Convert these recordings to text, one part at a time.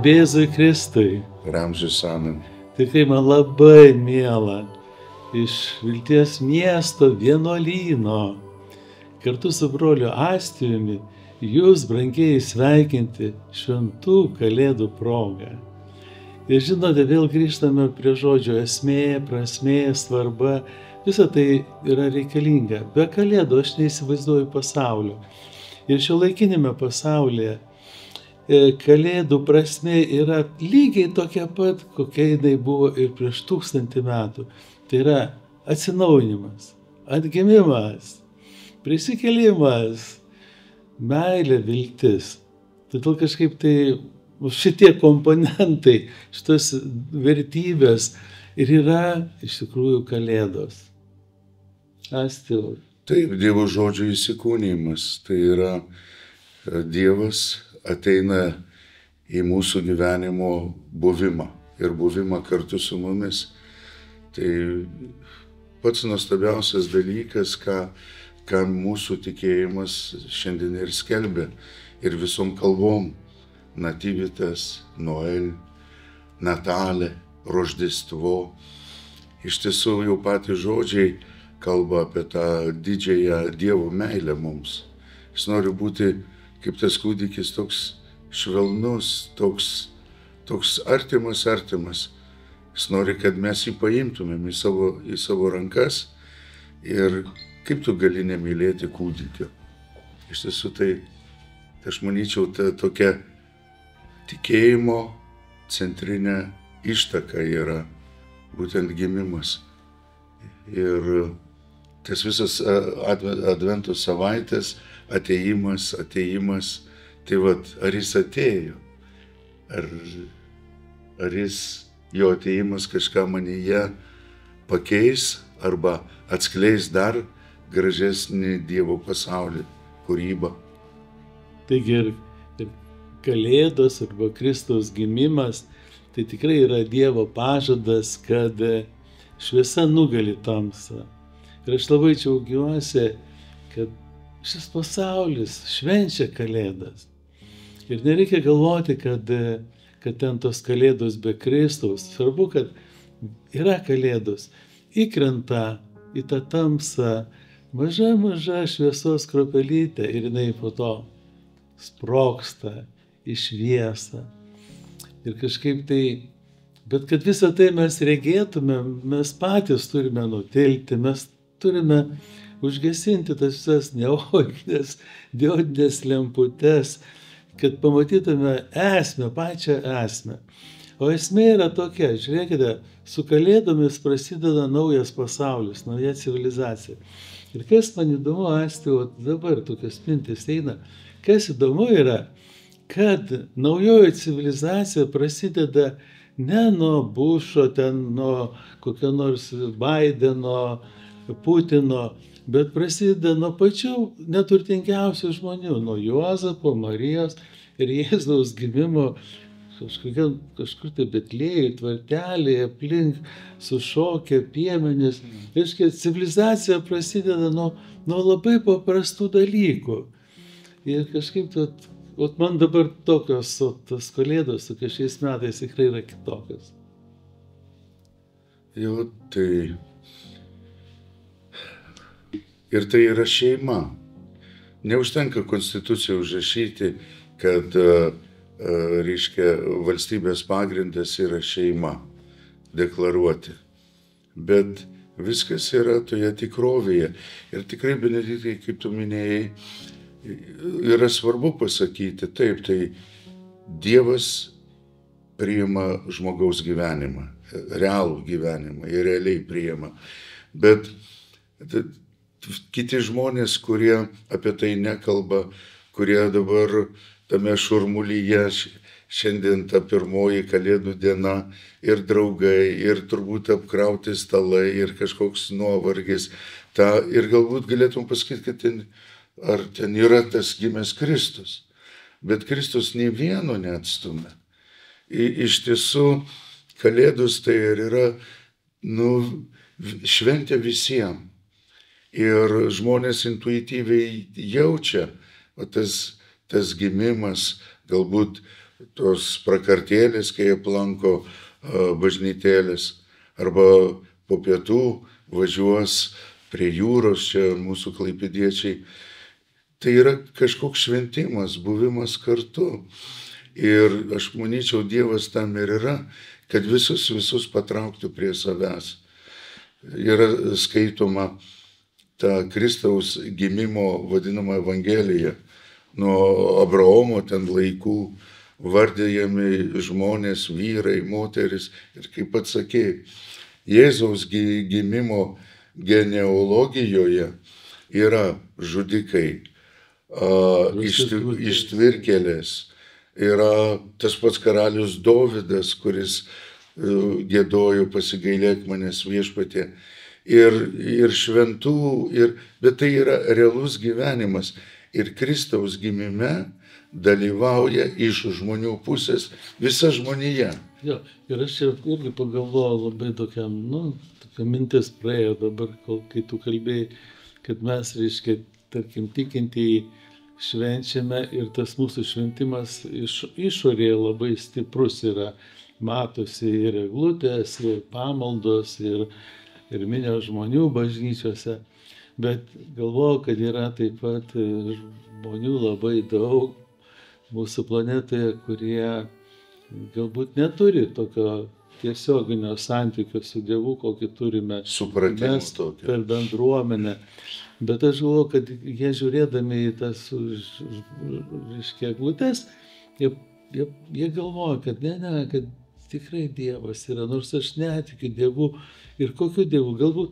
Garbėzui Kristui. Ramžius Amen. Tikrai man labai miela iš Vilties miesto vienuolyno kartu su broliu Astijumi jūs, brangieji, sveikinti šventų Kalėdų proga. Ir žinote, vėl grįžtame prie žodžio esmė, prasmė, svarba. Visa tai yra reikalinga. Be Kalėdų aš neįsivaizduoju pasaulio. Ir šiuolaikinėme pasaulyje Kalėdų prasmė yra lygiai tokia pat, kokia jinai buvo ir prieš 1000 metų. Tai yra atsinaujinimas, atgimimas, prisikėlimas, meilė, viltis. Todėl kažkaip tai šitie komponentai, šitos vertybės ir yra iš tikrųjų Kalėdos. Astijau. Taip, Dievo žodžio įsikūnijimas. Tai yra Dievas ateina į mūsų gyvenimo buvimą ir buvimą kartu su mumis. Tai pats nuostabiausias dalykas, ką mūsų tikėjimas šiandien ir skelbia ir visom kalbom. Nativitas, Noel, Natalė, Roždestvo. Iš tiesų jau patys žodžiai kalba apie tą didžiąją Dievo meilę mums. Jis nori būti kaip tas kūdikis, toks švelnus, toks artimas. Jis nori, kad mes jį paimtumėm į savo rankas. Ir kaip tu gali nemylėti kūdikio? Iš tiesų tai aš manyčiau, ta tokia tikėjimo centrinė ištaka yra būtent gimimas. Ir tas visas advento savaitės atėjimas. Tai vat, ar jis atėjo? Ar jo atėjimas kažką manyje pakeis arba atskleis dar gražesnį Dievo pasaulį, kūrybą? Taigi ir Kalėdos arba Kristaus gimimas, tai tikrai yra Dievo pažadas, kad šviesa nugali tamsą. Ir aš labai džiaugiuosi, kad šis pasaulis švenčia Kalėdas. Ir nereikia galvoti, kad ten tos Kalėdos be Kristaus. Svarbu, kad yra Kalėdos. Įkrenta į tą tamsą maža šviesos kruopelytė ir jinai po to sprogsta į šviesą. Ir kažkaip tai, bet kad visą tai mes regėtume, mes patys turime nutilti, mes turime užgesinti tas visas neoginės, diodinės lemputes, kad pamatytume esmę, pačią esmę. O esmė yra tokia, žiūrėkite, su Kalėdomis prasideda naujas pasaulis, nauja civilizacija. Ir kas man įdomu, Astijau, dabar tokios mintis eina, kas įdomu yra, kad naujoji civilizacija prasideda ne nuo Bušo, nuo kokio nors Baideno, Putino, bet prasideda nuo pačių neturtingiausių žmonių, nuo Juozapo, Marijos ir Jėzaus gimimo kažkur tai Betlėjui, tvarteliai, aplink sušokę piemenys. Reiškia, civilizacija prasideda nuo labai paprastų dalykų. Ir kažkaip man dabar tokios tos Kalėdos, tokie šiais metais tikrai yra kitokios. Jo, tai ir tai yra šeima. Neužtenka konstituciją užrašyti, kad reiškia, valstybės pagrindas yra šeima, deklaruoti. Bet viskas yra toje tikrovėje. Ir tikrai, Benediktai, kaip tu minėjai, yra svarbu pasakyti, taip, tai Dievas priima žmogaus gyvenimą, realų gyvenimą ir realiai priima. Bet kiti žmonės, kurie apie tai nekalba, kurie dabar tame šurmulyje, šiandien ta pirmoji Kalėdų diena, ir draugai, ir turbūt apkrauti stalai, ir kažkoks nuovargis. Ir galbūt galėtum pasakyti, kad ar ten yra tas gimęs Kristus. Bet Kristus nei vieno neatstumia. Iš tiesų, Kalėdos tai yra šventė visiems. Ir žmonės intuityviai jaučia, tas gimimas, galbūt tos prakartėlės, kai aplanko bažnytėlės, arba po pietų važiuos prie jūros, čia mūsų klaipėdiečiai. Tai yra kažkoks šventimas, buvimas kartu. Ir aš manyčiau, Dievas tam ir yra, kad visus patrauktų prie savęs. Yra skaitoma ta Kristaus gimimo vadinama Evangelija. Nuo Abraomo ten laikų vardijami žmonės, vyrai, moteris. Ir kaip pats sakei, Jėzaus gimimo genealogijoje yra žudikai, ištvirkėlės, yra tas pats karalius Dovydas, kuris giedojo pasigailėk manęs viešpatie, ir šventų, bet tai yra realus gyvenimas. Ir Kristaus gimime dalyvauja iš žmonių pusės visa žmonija. Jo, ir aš čia irgi pagalvojau labai tokia mintis praėjo dabar, kai tu kalbėjai, kad mes, reiškia, tarkim, tikintieji švenčiame ir tas mūsų šventimas išorėje labai stiprus yra. Matosi ir eglutės, ir pamaldos, ir minios žmonių bažnyčiose. Bet galvoju, kad yra taip pat žmonių labai daug mūsų planetoje, kurie galbūt neturi tokio tiesioginio santykio su Dievu, kokį turime mes per bendruomenę. Bet aš galvoju, kad jie žiūrėdami į tas eglutes, jie galvoja, kad kad tikrai Dievas yra, nors aš netikiu Dievu. Ir kokiu Dievu? Galbūt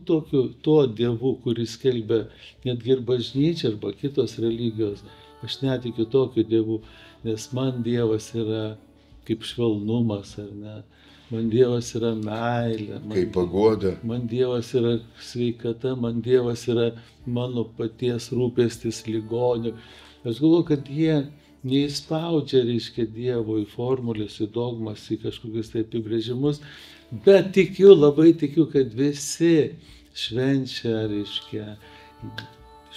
tuo Dievu, kuris skelbia netgi ir bažnyčia arba kitos religijos. Aš netikiu tokiu Dievu, nes man Dievas yra kaip švelnumas, ar ne? Man Dievas yra meilė. Kaip paguoda. Man Dievas yra sveikata, man Dievas yra mano paties rūpestis ligonių. Aš galvoju, kad jie neįspaudžia, reiškia, Dievo į formulės, į dogmas, į kažkokius tai apibrėžimus, bet labai tikiu, kad visi švenčia, reiškia,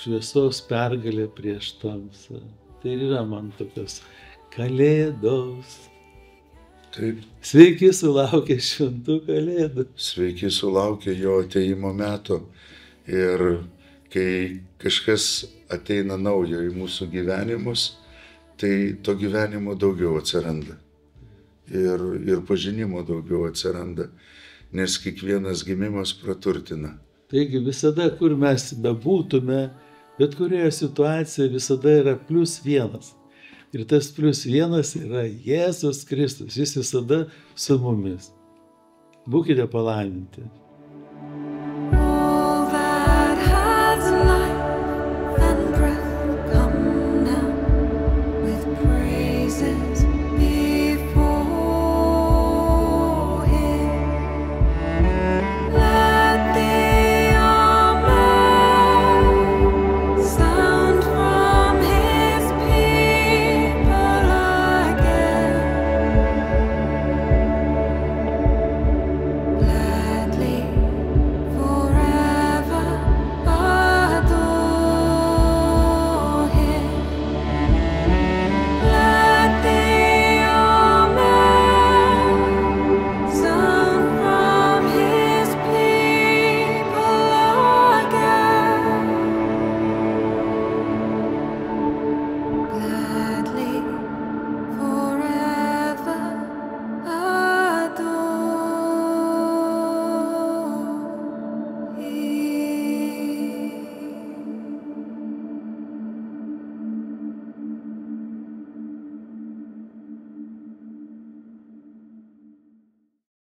šviesos pergalę prieš tamsą. Tai yra man tokios Kalėdos. Taip. Sveiki sulaukę šventų Kalėdų. Sveiki sulaukę jo ateimo meto. Ir kai kažkas ateina naujo į mūsų gyvenimus, tai to gyvenimo daugiau atsiranda. Ir pažinimo daugiau atsiranda, nes kiekvienas gimimas praturtina. Taigi visada, kur mes bebūtume, bet kurioje situacijoje visada yra +1. Ir tas +1 yra Jėzus Kristus. Jis visada su mumis. Būkite palaiminti.